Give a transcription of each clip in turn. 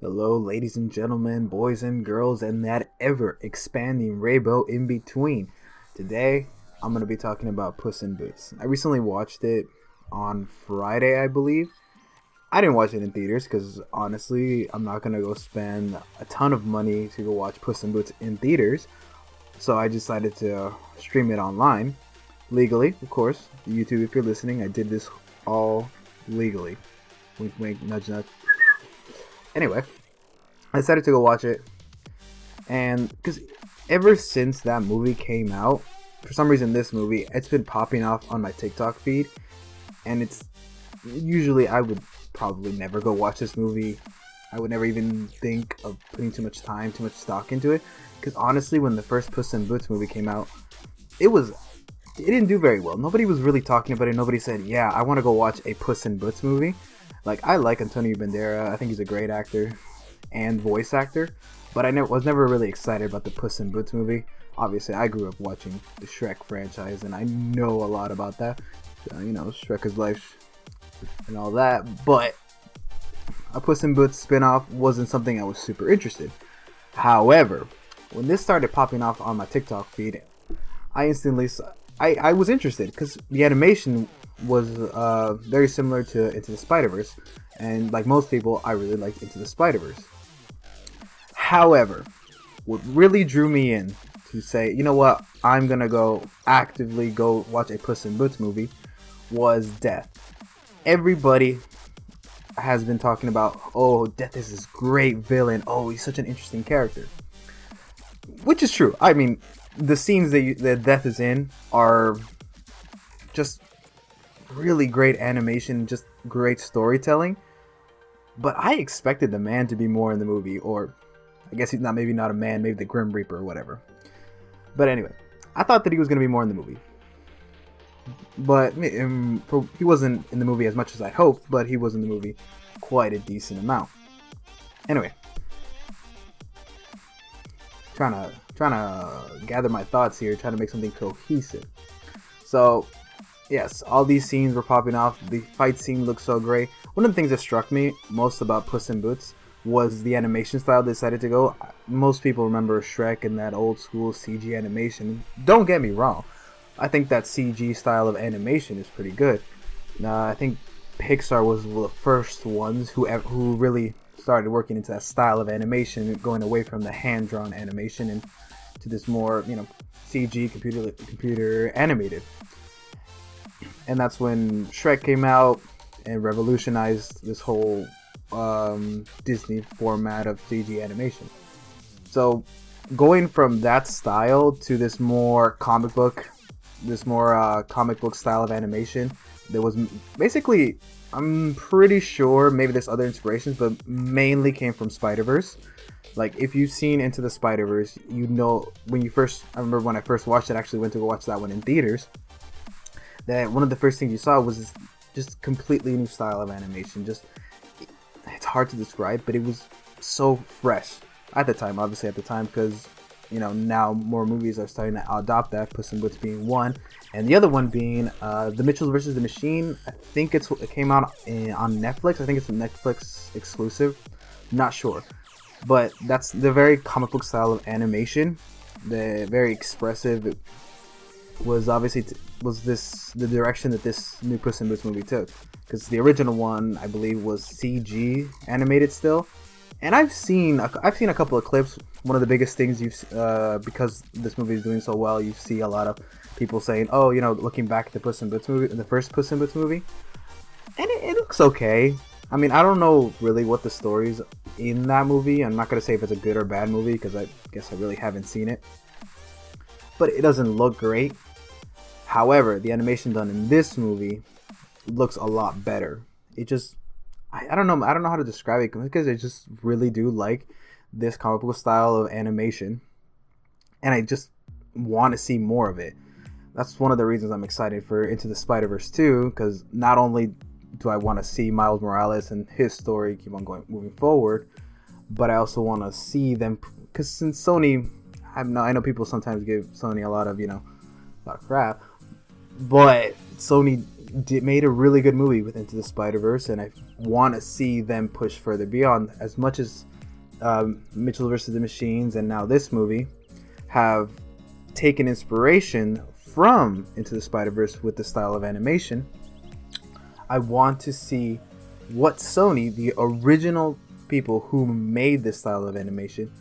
Hello, ladies and gentlemen, boys and girls, and that ever expanding rainbow in between. Today, I'm going to be talking about Puss in Boots. I recently watched it on Friday, I believe. I didn't watch it in theaters because honestly, I'm not going to go spend a ton of money to go watch Puss in Boots in theaters. So I decided to stream it online, legally, of course. YouTube, if you're listening, I did this all legally. Wink, wink, nudge, nudge. Anyway, I decided to go watch it, and because ever since that movie came out, for some reason this movie it's been popping off on my TikTok feed, and it's usually I would probably never go watch this movie. I would never even think of putting too much time, too much stock into it, because honestly, when the first Puss in Boots movie came out, it didn't do very well. Nobody was really talking about it. Nobody said, "Yeah, I want to go watch a Puss in Boots movie." Like I like Antonio Banderas. I think he's a great actor and voice actor, but was never really excited about the Puss in Boots movie. Obviously, I grew up watching the Shrek franchise, and I know a lot about that. Shrek is life and all that. But a Puss in Boots spinoff wasn't something I was super interested. However, when this started popping off on my TikTok feed, I instantly I was interested because the animation was very similar to Into the Spider-Verse, and like most people, I really liked Into the Spider-Verse. However, what really drew me in to say, you know what, I'm gonna go actively go watch a Puss in Boots movie was Death. Everybody has been talking about, oh, Death is this great villain. Oh, he's such an interesting character. Which is true. I mean, the scenes that Death is in are just really great animation, just great storytelling. But I expected the man to be more in the movie, or I guess he's not, maybe not a man, maybe the Grim Reaper or whatever. But anyway, I thought that he was going to be more in the movie. But he wasn't in the movie as much as I hoped, but he was in the movie quite a decent amount. Anyway, trying to gather my thoughts here, trying to make something cohesive. So, yes, all these scenes were popping off. The fight scene looked so great. One of the things that struck me most about Puss in Boots was the animation style they decided to go. Most people remember Shrek and that old school CG animation. Don't get me wrong. I think that CG style of animation is pretty good. I think Pixar was the first ones who really started working into that style of animation, going away from the hand-drawn animation and to this more, CG computer animated. And that's when Shrek came out and revolutionized this whole Disney format of CG animation. So going from that style to this more comic book style of animation, there was basically, I'm pretty sure maybe there's other inspirations, but mainly came from Spider-Verse. Like if you've seen Into the Spider-Verse, I remember when I first watched it, I actually went to go watch that one in theaters, that one of the first things you saw was this just completely new style of animation. It's hard to describe, but it was so fresh at the time, because now more movies are starting to adopt that, Puss in Boots being one, and the other one being The Mitchells vs. the Machine. I think it came out on Netflix. I think it's a Netflix exclusive. Not sure. But that's the very comic book style of animation. The very expressive. It was obviously the direction that this new Puss in Boots movie took. Because the original one, I believe, was CG animated still. And I've seen a couple of clips. One of the biggest things because this movie is doing so well, you see a lot of people saying, "Oh, looking back at the Puss in Boots movie, the first Puss in Boots movie, and it looks okay." I mean, I don't know really what the story's in that movie. I'm not gonna say if it's a good or bad movie because I guess I really haven't seen it. But it doesn't look great. However, the animation done in this movie looks a lot better. It just I don't know how to describe it because I just really do like this comic book style of animation, and I just want to see more of it. That's one of the reasons I'm excited for Into the Spider-Verse 2, because not only do I want to see Miles Morales and his story keep on moving forward, but I also want to see them, because since Sony, I know people sometimes give Sony a lot of crap, but Sony made a really good movie with Into the Spider-Verse, and I want to see them push further beyond. As much as Mitchell versus the Machines, and now this movie have taken inspiration from Into the Spider-Verse with the style of animation. I want to see what Sony, the original people who made this style of animation,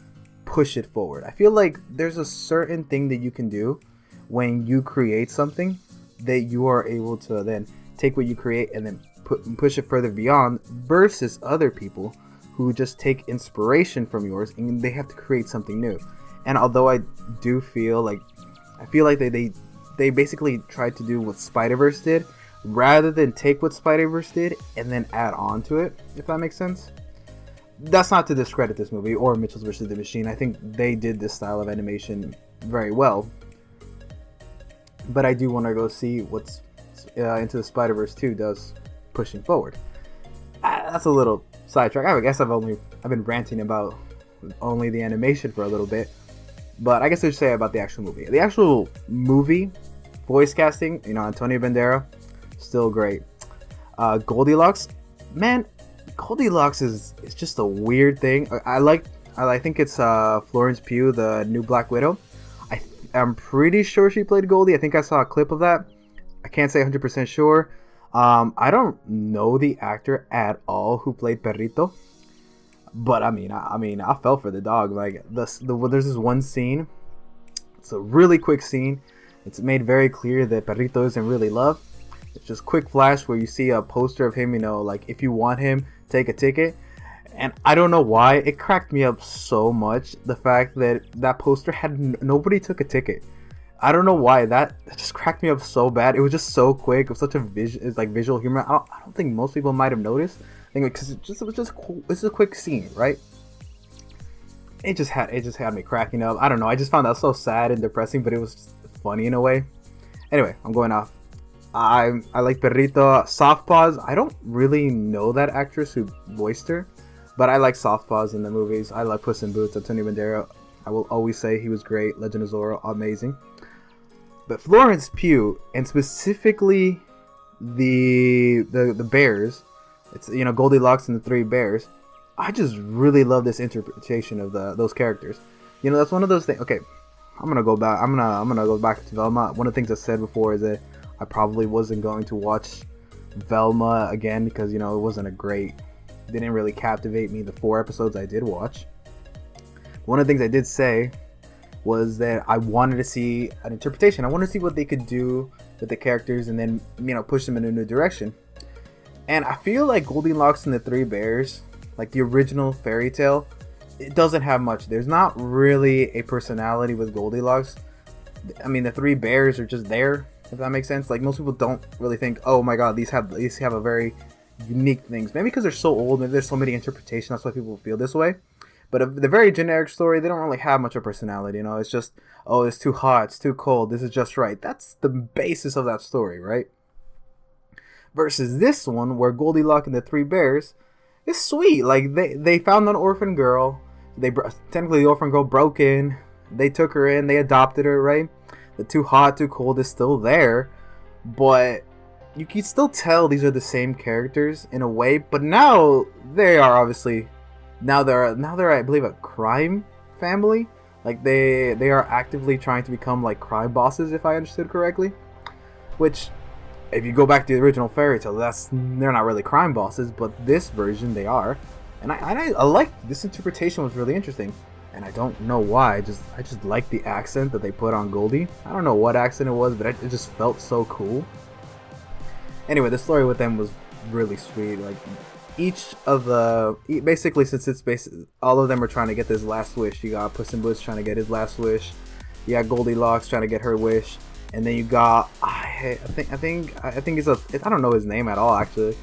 push it forward. I feel like there's a certain thing that you can do when you create something that you are able to then take what you create and then push it further beyond, versus other people who just take inspiration from yours and they have to create something new. And although I feel like they basically tried to do what Spider-Verse did, rather than take what Spider-Verse did and then add on to it, if that makes sense. That's not to discredit this movie or Mitchell vs. the Machine. I think they did this style of animation very well. But I do want to go see what's Into the Spider-Verse 2 does pushing forward. That's a little sidetrack. I guess I've been ranting about only the animation for a little bit. But I guess I should say about the actual movie. The actual movie voice casting, Antonio Banderas, still great. Goldilocks, man, Goldilocks is just a weird thing. I think it's Florence Pugh, the new Black Widow. I'm pretty sure she played Goldie. I think I saw a clip of that. I can't say 100% sure. I don't know the actor at all who played Perrito. But I fell for the dog. Like there's this one scene. It's a really quick scene. It's made very clear that Perrito isn't really loved. It's just quick flash where you see a poster of him. Like if you want him, take a ticket. And I don't know why it cracked me up so much. The fact that poster had nobody took a ticket. I don't know why that just cracked me up so bad. It was just so quick. It was such a visual humor. I don't think most people might have noticed. Because it was just cool. It's a quick scene, right? It just had me cracking up. I don't know. I just found that so sad and depressing, but it was just funny in a way. Anyway, I'm going off. I like Perrito. Soft Paws. I don't really know that actress who voiced her, but I like Soft Paws in the movies. I like Puss in Boots. Antonio Banderas. I will always say he was great. Legend of Zorro, amazing. But Florence Pugh, and specifically the bears. It's Goldilocks and the Three Bears. I just really love this interpretation of those characters. That's one of those things. Okay, I'm gonna go back. I'm gonna go back to Velma. One of the things I said before is that I probably wasn't going to watch Velma again because it wasn't didn't really captivate me the 4 episodes I did watch. One of the things I did say was that I wanted to see an interpretation. I wanted to see what they could do with the characters and then push them in a new direction. And I feel like Goldilocks and the Three Bears, like the original fairy tale, it doesn't have much. There's not really a personality with Goldilocks. The Three Bears are just there, if that makes sense. Like most people don't really think, oh my god, these have a very unique things. Maybe because they're so old, maybe there's so many interpretations, that's why people feel this way. But the very generic story, they don't really have much of personality. It's just, oh, it's too hot, it's too cold, this is just right. That's the basis of that story, right? Versus this one, where Goldilocks and the Three Bears is sweet. Like they found an orphan girl. Technically the orphan girl broke in. They took her in. They adopted her. Right. The too hot, too cold is still there, but you can still tell these are the same characters in a way. But now they are obviously they're I believe a crime family. Like they are actively trying to become like crime bosses, if I understood correctly. Which, if you go back to the original fairy tale, they're not really crime bosses, but this version they are. And I like this interpretation. Was really interesting, and I don't know why. I just like the accent that they put on Goldie. I don't know what accent it was, but it just felt so cool. Anyway, the story with them was really sweet. Like basically, since it's all of them are trying to get this last wish. You got Puss in Boots trying to get his last wish. You got Goldilocks trying to get her wish. And then you got, I think it's I don't know his name at all, actually.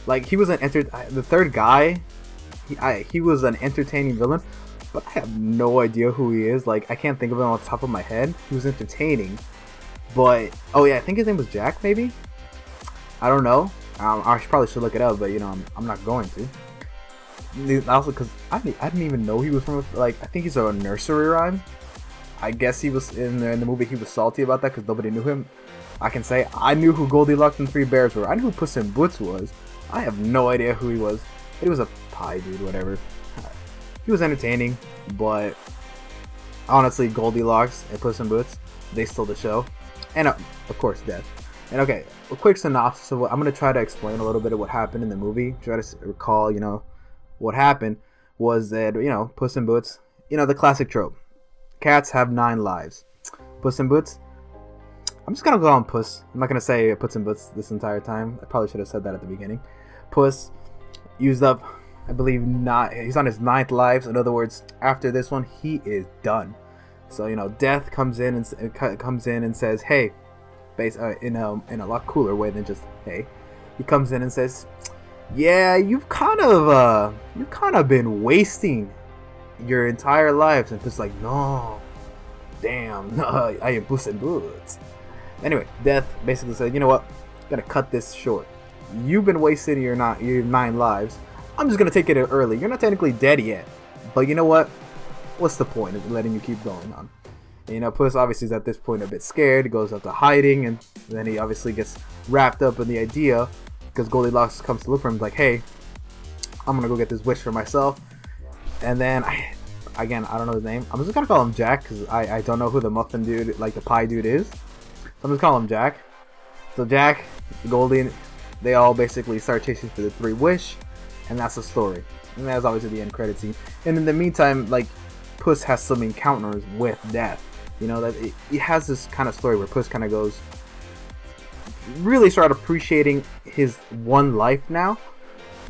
Like, he was the third guy, he was an entertaining villain, but I have no idea who he is. Like, I can't think of him on the top of my head. He was entertaining, but, oh yeah, I think his name was Jack, maybe? I don't know. I probably should look it up, but, I'm not going to. Also, because I didn't even know he was from, I think he's a nursery rhyme. I guess he was in the movie. He was salty about that because nobody knew him. I can say I knew who Goldilocks and Three Bears were. I knew who Puss in Boots was. I have no idea who he was. He was a pie dude, whatever. he was entertaining, but honestly, Goldilocks and Puss in Boots, they stole the show, and of course, Death. And okay, a quick synopsis of what I'm gonna try to explain a little bit of what happened in the movie. Try to recall, what happened was that Puss in Boots, the classic trope: cats have 9 lives. Puss in Boots. I'm just gonna call him Puss. I'm not gonna say Puss in Boots this entire time. I probably should have said that at the beginning. Puss used up, I believe, not. He's on his 9th life. In other words, after this one, he is done. So Death comes in and says, "Hey," in a lot cooler way than just "Hey." He comes in and says, "Yeah, you've kind of been wasting your entire lives." And Puss like, "No, damn, no, I am Puss in Boots." Anyway, Death basically said, "You know what? I'm gonna cut this short. You've been wasting your 9 lives. I'm just gonna take it early. You're not technically dead yet, but you know what? What's the point of letting you keep going on?" And, Puss obviously is at this point a bit scared. He goes up to hiding, and then he obviously gets wrapped up in the idea because Goldilocks comes to look for him, like, "Hey, I'm gonna go get this wish for myself." And then I don't know his name. I'm just gonna call him Jack because I don't know who the muffin dude, like the pie dude, is. So I'm just calling him Jack. So Jack, Goldie, they all basically start chasing for the 3 wish, and that's the story. And that's obviously the end credit scene. And in the meantime, like, Puss has some encounters with Death. That it has this kind of story where Puss kind of goes, really start appreciating his one life now,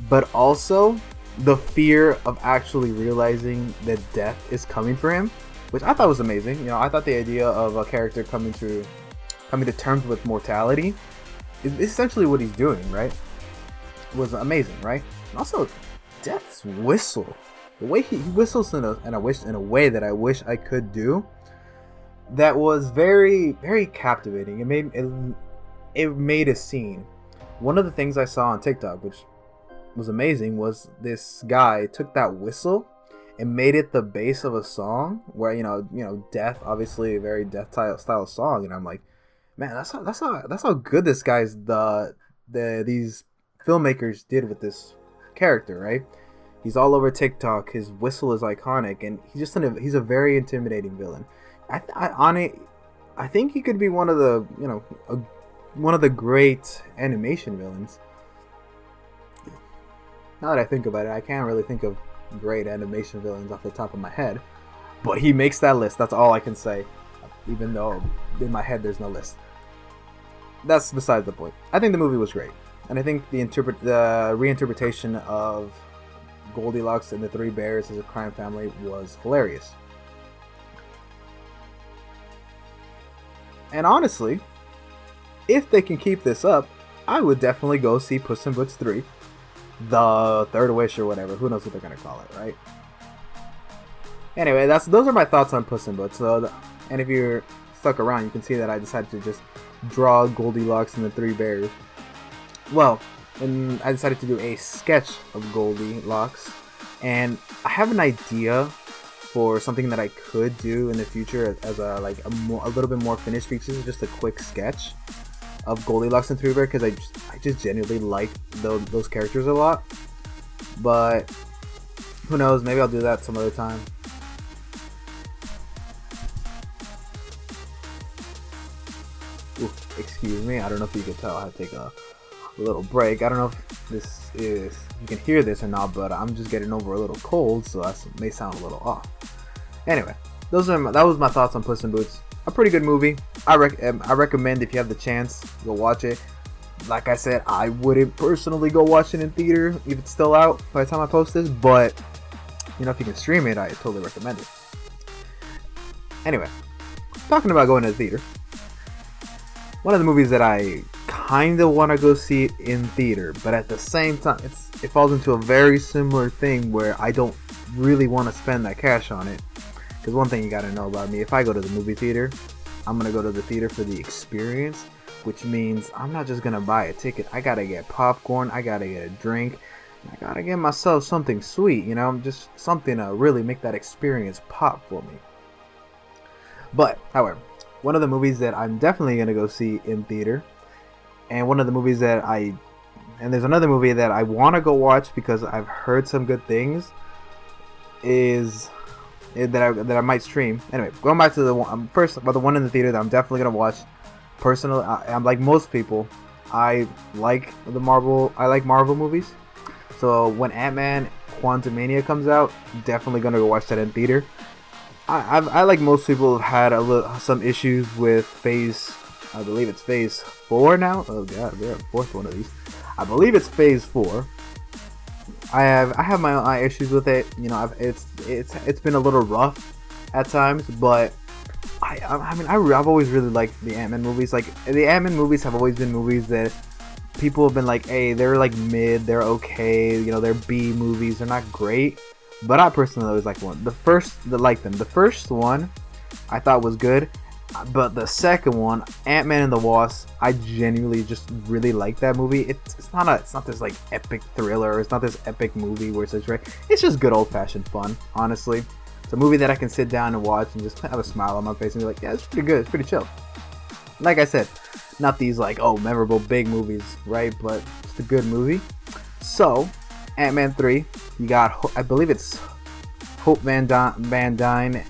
but also the fear of actually realizing that death is coming for him, which I thought was amazing. I thought the idea of a character coming to terms with mortality is essentially what he's doing, right? It was amazing, right? And also, Death's whistle, the way he whistles in a way that I wish I could do, that was very, very captivating. It made a scene. One of the things I saw on TikTok, which was amazing, was this guy took that whistle and made it the base of a song where Death, obviously a very Death style song, and I'm like, man, that's how good this guy's these filmmakers did with this character, right? He's all over TikTok. His whistle is iconic, and he's a very intimidating villain. I think he could be one of the great animation villains. Now that I think about it, I can't really think of great animation villains off the top of my head, but he makes that list. That's all I can say, even though in my head there's no list. That's besides the point. I think the movie was great, and I think the reinterpretation of Goldilocks and the 3 Bears as a crime family was hilarious. And honestly, if they can keep this up, I would definitely go see Puss in Boots 3. The Third Wish or whatever. Who knows what they're going to call it, right? Anyway, those are my thoughts on Puss in Boots. And if you're stuck around, you can see that I decided to just draw Goldilocks and the 3 Bears. Well, and I decided to do a sketch of Goldilocks. And I have an idea for something that I could do in the future as a little bit more finished features, just a quick sketch of Goldilocks and 3 Bears, because I just genuinely like those characters a lot. But who knows, maybe I'll do that some other time. Ooh, excuse me, I don't know if you can tell I had to take a little break. I don't know if you can hear this or not, but I'm just getting over a little cold, so that may sound a little off. Anyway, that was my thoughts on Puss in Boots. A pretty good movie. I recommend, if you have the chance, go watch it. Like I said, I wouldn't personally go watch it in theater if it's still out by the time I post this, but if you can stream it, I totally recommend it. Anyway, talking about going to the theater, one of the movies that I kind of want to go see in theater, but at the same time, it falls into a very similar thing where I don't really want to spend that cash on it. Because one thing you gotta know about me, if I go to the movie theater, I'm gonna go to the theater for the experience, which means I'm not just gonna buy a ticket. I gotta get popcorn, I gotta get a drink, I gotta get myself something sweet, just something to really make that experience pop for me. But, however, one of the movies that I'm definitely gonna go see in theater, and one of the movies and there's another movie that I wanna go watch because I've heard some good things, is that I might stream. Anyway, going back to the one first, about the one in the theater that I'm definitely gonna watch. Personally, I'm like most people. I like Marvel movies. So when Ant-Man Quantumania comes out, definitely gonna go watch that in theater. I like most people have had some issues with Phase. I believe it's Phase 4 now. Oh god, they're the fourth one of these. I believe it's Phase 4. I have my own issues with it. You know, it's been a little rough at times, but I've always really liked the Ant-Man movies. Like the Ant-Man movies have always been movies that people have been like, hey, they're like mid, they're okay. You know, they're B movies, they're not great. But I personally always liked one. The first one I thought was good. But the second one, Ant-Man and the Wasp, I genuinely just really like that movie. It's not this like epic thriller. It's not this epic movie where it's just right. It's just good old fashioned fun. Honestly, it's a movie that I can sit down and watch and just have a smile on my face and be like, yeah, it's pretty good. It's pretty chill. Like I said, not these like memorable big movies, right? But it's a good movie. So, Ant-Man 3, you got I believe it's Hope Van Dyne.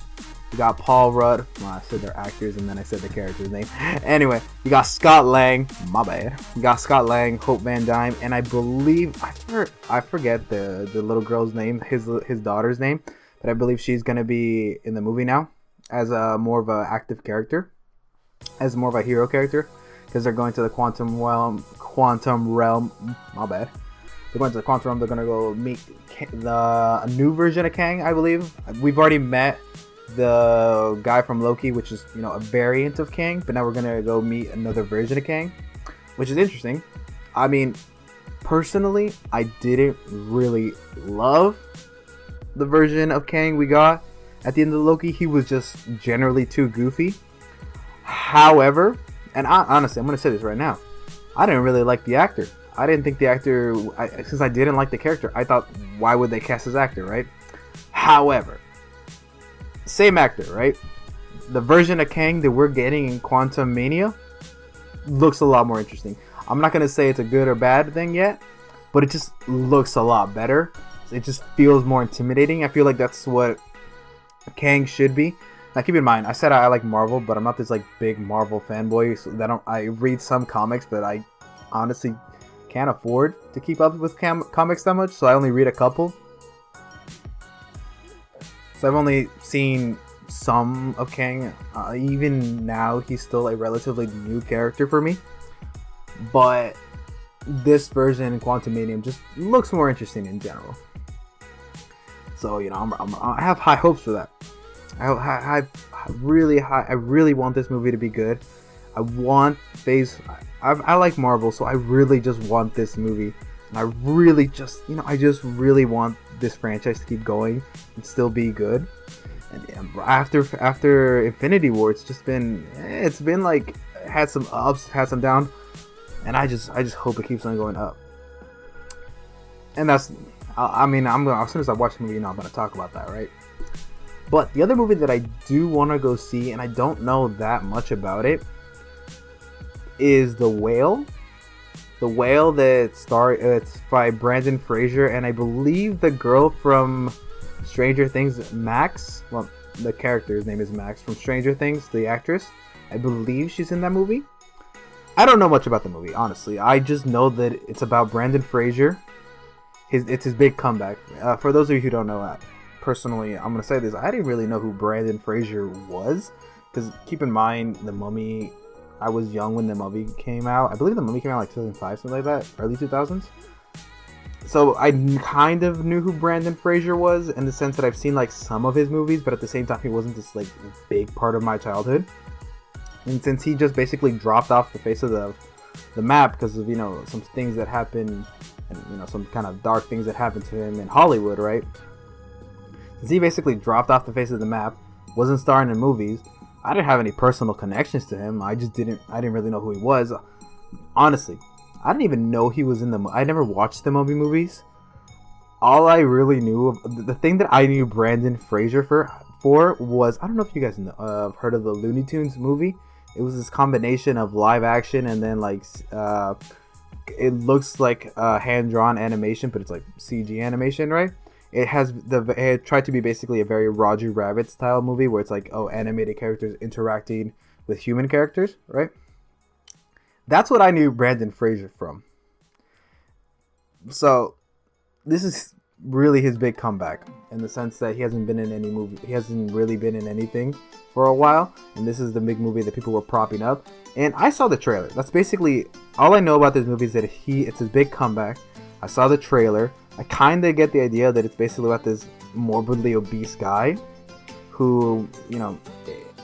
You got Paul Rudd. Well, I said they're actors and then I said the character's name. Anyway, you got Scott Lang. My bad. You got Scott Lang, Hope Van Dyne, and I believe I forget the little girl's name, his daughter's name, but I believe she's gonna be in the movie now as a more of an active character, as more of a hero character, because they're going to the quantum realm. My bad. They're going to the quantum realm. They're gonna go meet a new version of Kang. I believe we've already met the guy from Loki, which is, you know, a variant of Kang, but now we're gonna go meet another version of Kang, which is interesting. I mean, personally, I didn't really love the version of Kang we got at the end of Loki. He was just generally too goofy. However, and honestly, I'm gonna say this right now, I didn't really like the actor. I didn't think the actor, since I didn't like the character, I thought, why would they cast this actor, right? However, same actor, right? The version of Kang that we're getting in Quantumania looks a lot more interesting. I'm not gonna say it's a good or bad thing yet, but it just looks a lot better. It just feels more intimidating. I feel like that's what Kang should be. Now, keep in mind, I said I like Marvel, but I'm not this like big Marvel fanboy. So I read some comics, but I honestly can't afford to keep up with comics that much, so I only read a couple. So I've only seen some of Kang. Even now, he's still a relatively new character for me. But this version in Quantumania just looks more interesting in general. So, you know, I have high hopes for that. I really want this movie to be good. I like Marvel, so I really just want this movie. And I really just, you know, I just really want this franchise to keep going and still be good. And after Infinity War, it's been like, had some ups, had some downs, and I just hope it keeps on going up. And that's, I mean, as soon as I watch the movie, you know, I'm gonna talk about that, right? But the other movie that I do want to go see, and I don't know that much about it, is The Whale. The Whale it's by Brendan Fraser, and I believe the girl from Stranger Things, Max. Well, the character's name is Max from Stranger Things, the actress. I believe she's in that movie. I don't know much about the movie, honestly. I just know that it's about Brendan Fraser. It's his big comeback. For those of you who don't know, personally, I'm gonna say this: I didn't really know who Brendan Fraser was, because keep in mind, The Mummy. I was young when The Mummy came out. I believe The Mummy came out like 2005, something like that, early 2000s. So I kind of knew who Brendan Fraser was in the sense that I've seen like some of his movies, but at the same time, he wasn't this like big part of my childhood. And since he just basically dropped off the face of the map because of, you know, some things that happened, and, you know, some kind of dark things that happened to him in Hollywood, right? Since he basically dropped off the face of the map, wasn't starring in movies, I didn't have any personal connections to him. I didn't really know who he was. Honestly, I didn't even know he was in the I never watched the Mummy movies. All I really knew, the thing that I knew Brendan Fraser for was, I don't know if you guys know, heard of the Looney Tunes movie. It was this combination of live action and then like it looks like hand-drawn animation, but it's like CG animation, right? it tried to be basically a very Roger Rabbit style movie where it's like, oh, animated characters interacting with human characters, right? That's what I knew Brandon Fraser from. So this is really his big comeback in the sense that he hasn't been in any movie. He hasn't really been in anything for a while, and this is the big movie that people were propping up. And I saw the trailer. That's basically all I know about this movie, is that it's his big comeback. I saw the trailer. I kind of get the idea that it's basically about this morbidly obese guy who, you know,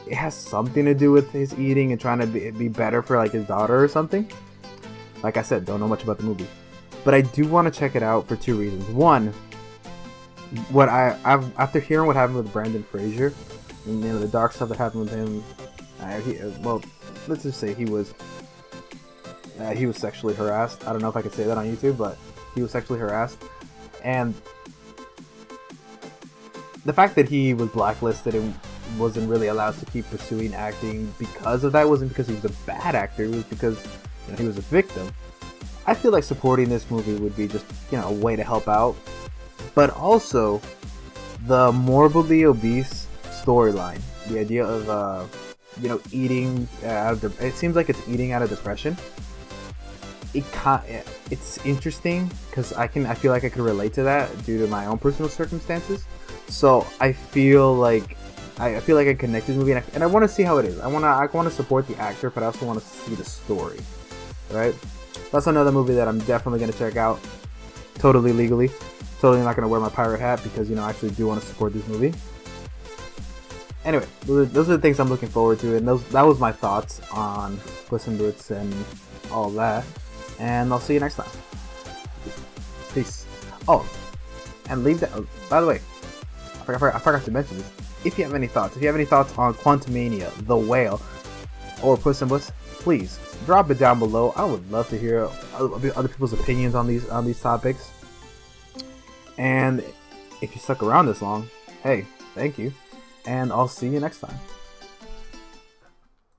it has something to do with his eating and trying to be better for like his daughter or something. Like I said, don't know much about the movie, but I do want to check it out for two reasons. One, after hearing what happened with Brandon Fraser, and the dark stuff that happened with him, well, let's just say he was sexually harassed. I don't know if I could say that on YouTube, but he was sexually harassed, and the fact that he was blacklisted and wasn't really allowed to keep pursuing acting because of that wasn't because he was a bad actor. It was because he was a victim. I feel like supporting this movie would be just a way to help out, but also the morbidly obese storyline, the idea of eating out of it seems like it's eating out of depression. It's interesting because I feel like I could relate to that due to my own personal circumstances. So I feel like I connect to this movie, and I want to see how it is. I want to support the actor, but I also want to see the story. Right? That's another movie that I'm definitely going to check out, totally legally. Totally not going to wear my pirate hat because I actually do want to support this movie. Anyway, those are the things I'm looking forward to, and that was my thoughts on Puss in Boots and all that. And I'll see you next time. Peace. Oh, and leave that. By the way, I forgot to mention this. If you have any thoughts on Quantumania, The Whale, or Puss in Boots, please drop it down below. I would love to hear other people's opinions on these topics. And if you stuck around this long, hey, thank you. And I'll see you next time.